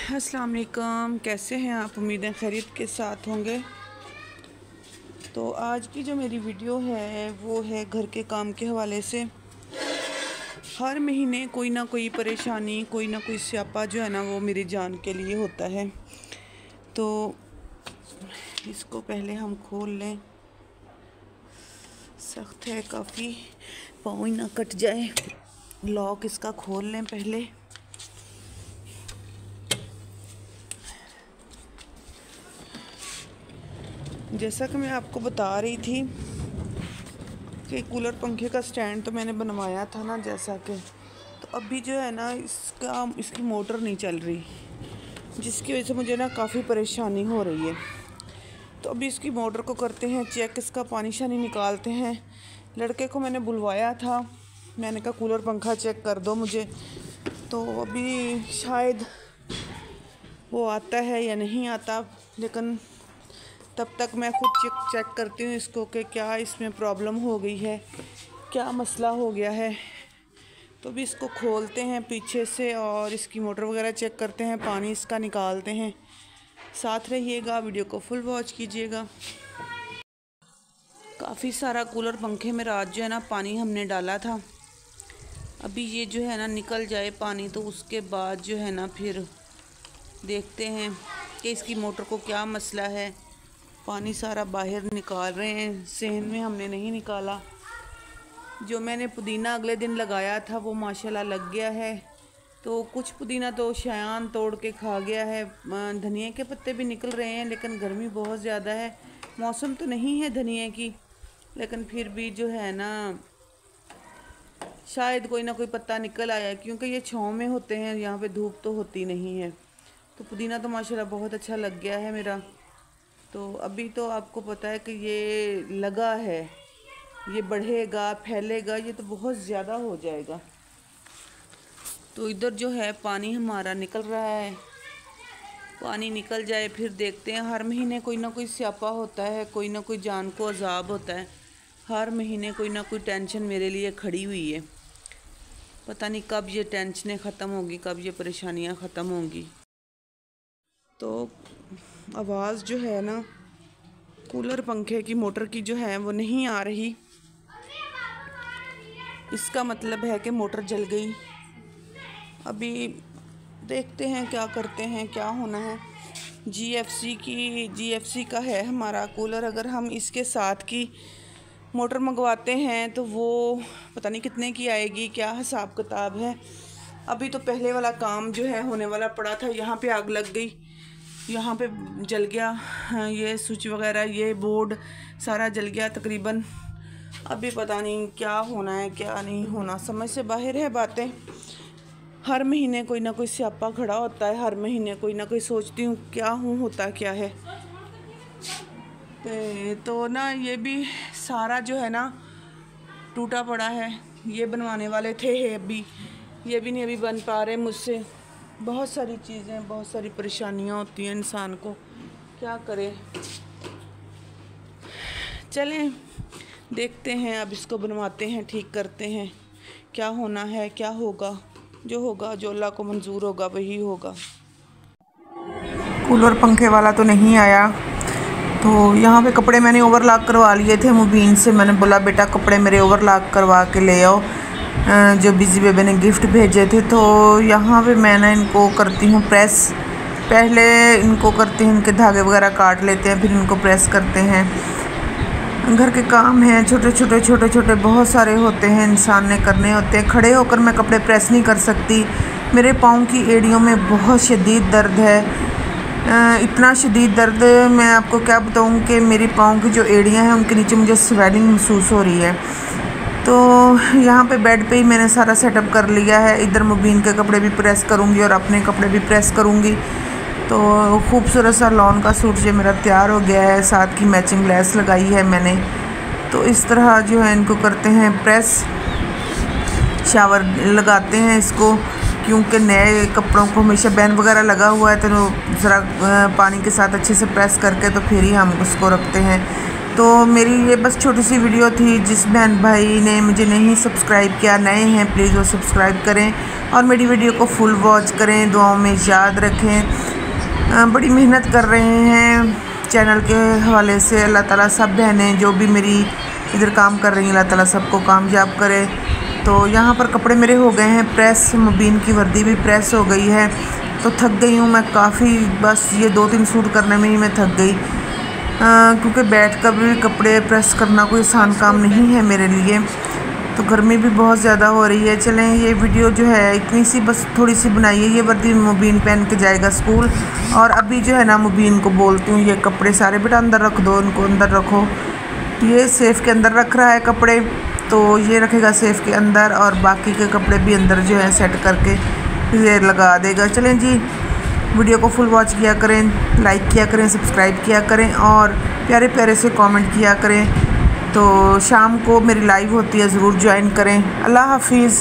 अस्सलाम वालेकुम, कैसे हैं आप? उम्मीदें खैरियत के साथ होंगे। तो आज की जो मेरी वीडियो है वो है घर के काम के हवाले से। हर महीने कोई ना कोई परेशानी, कोई ना कोई स्यापा जो है ना वो मेरी जान के लिए होता है। तो इसको पहले हम खोल लें। सख्त है काफ़ी, पाँव ही ना कट जाए। लॉक इसका खोल लें पहले। जैसा कि मैं आपको बता रही थी कि कूलर पंखे का स्टैंड तो मैंने बनवाया था ना, जैसा कि तो अभी जो है ना इसकी मोटर नहीं चल रही, जिसकी वजह से मुझे ना काफ़ी परेशानी हो रही है। तो अभी इसकी मोटर को करते हैं चेक, इसका पानी शानी निकालते हैं। लड़के को मैंने बुलवाया था, मैंने कहा कूलर पंखा चेक कर दो मुझे। तो अभी शायद वो आता है या नहीं आता, लेकिन तब तक मैं खुद चेक करती हूँ इसको कि क्या इसमें प्रॉब्लम हो गई है, क्या मसला हो गया है। तो भी इसको खोलते हैं पीछे से और इसकी मोटर वगैरह चेक करते हैं, पानी इसका निकालते हैं। साथ रहिएगा, वीडियो को फुल वॉच कीजिएगा। काफ़ी सारा कूलर पंखे में रात जो है ना पानी हमने डाला था। अभी ये जो है ना निकल जाए पानी, तो उसके बाद जो है ना फिर देखते हैं कि इसकी मोटर को क्या मसला है। पानी सारा बाहर निकाल रहे हैं, सहन में हमने नहीं निकाला। जो मैंने पुदीना अगले दिन लगाया था वो माशाल्लाह लग गया है। तो कुछ पुदीना तो शयान तोड़ के खा गया है। धनिया के पत्ते भी निकल रहे हैं, लेकिन गर्मी बहुत ज़्यादा है। मौसम तो नहीं है धनिया की, लेकिन फिर भी जो है ना शायद कोई ना कोई पत्ता निकल आया, क्योंकि ये छाँव में होते हैं, यहाँ पे धूप तो होती नहीं है। तो पुदीना तो माशाल्लाह बहुत अच्छा लग गया है मेरा। तो अभी तो आपको पता है कि ये लगा है, ये बढ़ेगा फैलेगा, ये तो बहुत ज़्यादा हो जाएगा। तो इधर जो है पानी हमारा निकल रहा है। पानी निकल जाए फिर देखते हैं। हर महीने कोई ना कोई स्यापा होता है, कोई ना कोई जान को अजाब होता है। हर महीने कोई ना कोई टेंशन मेरे लिए खड़ी हुई है। पता नहीं कब ये टेंशनें ख़त्म होंगी, कब ये परेशानियां ख़त्म होंगी। तो आवाज़ जो है ना कूलर पंखे की मोटर की जो है वो नहीं आ रही, इसका मतलब है कि मोटर जल गई। अभी देखते हैं क्या करते हैं, क्या होना है। जीएफसी का है हमारा कूलर। अगर हम इसके साथ की मोटर मंगवाते हैं तो वो पता नहीं कितने की आएगी, क्या हिसाब किताब है। अभी तो पहले वाला काम जो है होने वाला पड़ा था। यहाँ पे आग लग गई, यहाँ पे जल गया, ये स्विच वगैरह, ये बोर्ड सारा जल गया तकरीबन। अभी पता नहीं क्या होना है क्या नहीं होना, समझ से बाहर है बातें। हर महीने कोई ना कोई स्यापा खड़ा होता है, हर महीने कोई ना कोई सोचती हूँ क्या होता क्या है। तो ना ये भी सारा जो है ना टूटा पड़ा है। ये बनवाने वाले थे, अभी ये भी नहीं अभी बन पा रहे मुझसे। बहुत सारी चीज़ें, बहुत सारी परेशानियां होती हैं इंसान को, क्या करे। चलें देखते हैं, अब इसको बनवाते हैं, ठीक करते हैं। क्या होना है, क्या होगा, जो अल्लाह को मंजूर होगा वही होगा। कूलर पंखे वाला तो नहीं आया, तो यहाँ पे कपड़े मैंने ओवरलॉक करवा लिए थे मुबीन से। मैंने बोला बेटा कपड़े मेरे ओवरलॉक करवा के ले आओ, जो बिजी बेबी ने गिफ्ट भेजे थे। तो यहाँ पे मैं ना इनको करती हूँ प्रेस। पहले इनको करते हैं, इनके धागे वगैरह काट लेते हैं, फिर इनको प्रेस करते हैं। घर के काम हैं छोटे छोटे बहुत सारे होते हैं, इंसान ने करने होते हैं। खड़े होकर मैं कपड़े प्रेस नहीं कर सकती, मेरे पाँव की एड़ियों में बहुत शदीद दर्द है। इतना शदीद दर्द मैं आपको क्या बताऊँ कि मेरी पाँव की जो एड़ियाँ हैं उनके नीचे मुझे स्वेलिंग महसूस हो रही है। तो यहाँ पे बेड पे ही मैंने सारा सेटअप कर लिया है। इधर मुबीन के कपड़े भी प्रेस करूँगी और अपने कपड़े भी प्रेस करूँगी। तो खूबसूरत सा लॉन का सूट जो मेरा तैयार हो गया है, साथ की मैचिंग लेस लगाई है मैंने। तो इस तरह जो है इनको करते हैं प्रेस, शावर लगाते हैं इसको, क्योंकि नए कपड़ों को हमेशा बैन वगैरह लगा हुआ है, तो ज़रा पानी के साथ अच्छे से प्रेस करके तो फिर ही हम उसको रखते हैं। तो मेरी ये बस छोटी सी वीडियो थी। जिस बहन भाई ने मुझे नहीं सब्सक्राइब किया, नए हैं, प्लीज़ वो सब्सक्राइब करें और मेरी वीडियो को फुल वॉच करें, दुआओं में याद रखें। बड़ी मेहनत कर रहे हैं चैनल के हवाले से। अल्लाह ताला सब बहनें जो भी मेरी इधर काम कर रही हैं, अल्लाह ताला सबको कामयाब करे। तो यहाँ पर कपड़े मेरे हो गए हैं प्रेस, मुबीन की वर्दी भी प्रेस हो गई है। तो थक गई हूँ मैं काफ़ी, बस ये 2-3 सूट करने में ही मैं थक गई, क्योंकि बैठ कर भी कपड़े प्रेस करना कोई आसान काम नहीं है मेरे लिए। तो गर्मी भी बहुत ज़्यादा हो रही है। चलें, ये वीडियो जो है इतनी सी बस थोड़ी सी बनाई है। ये वर्दी मुबीन पहन के जाएगा स्कूल, और अभी जो है ना मुबीन को बोलती हूँ ये कपड़े सारे बेटा अंदर रख दो, इनको अंदर रखो। ये सेफ़ के अंदर रख रहा है कपड़े, तो ये रखेगा सेफ़ के अंदर और बाकी के कपड़े भी अंदर जो है सेट करके ये लगा देगा। चलें जी, वीडियो को फुल वॉच किया करें, लाइक किया करें, सब्सक्राइब किया करें और प्यारे प्यारे से कमेंट किया करें। तो शाम को मेरी लाइव होती है, ज़रूर ज्वाइन करें। अल्लाह हाफिज़।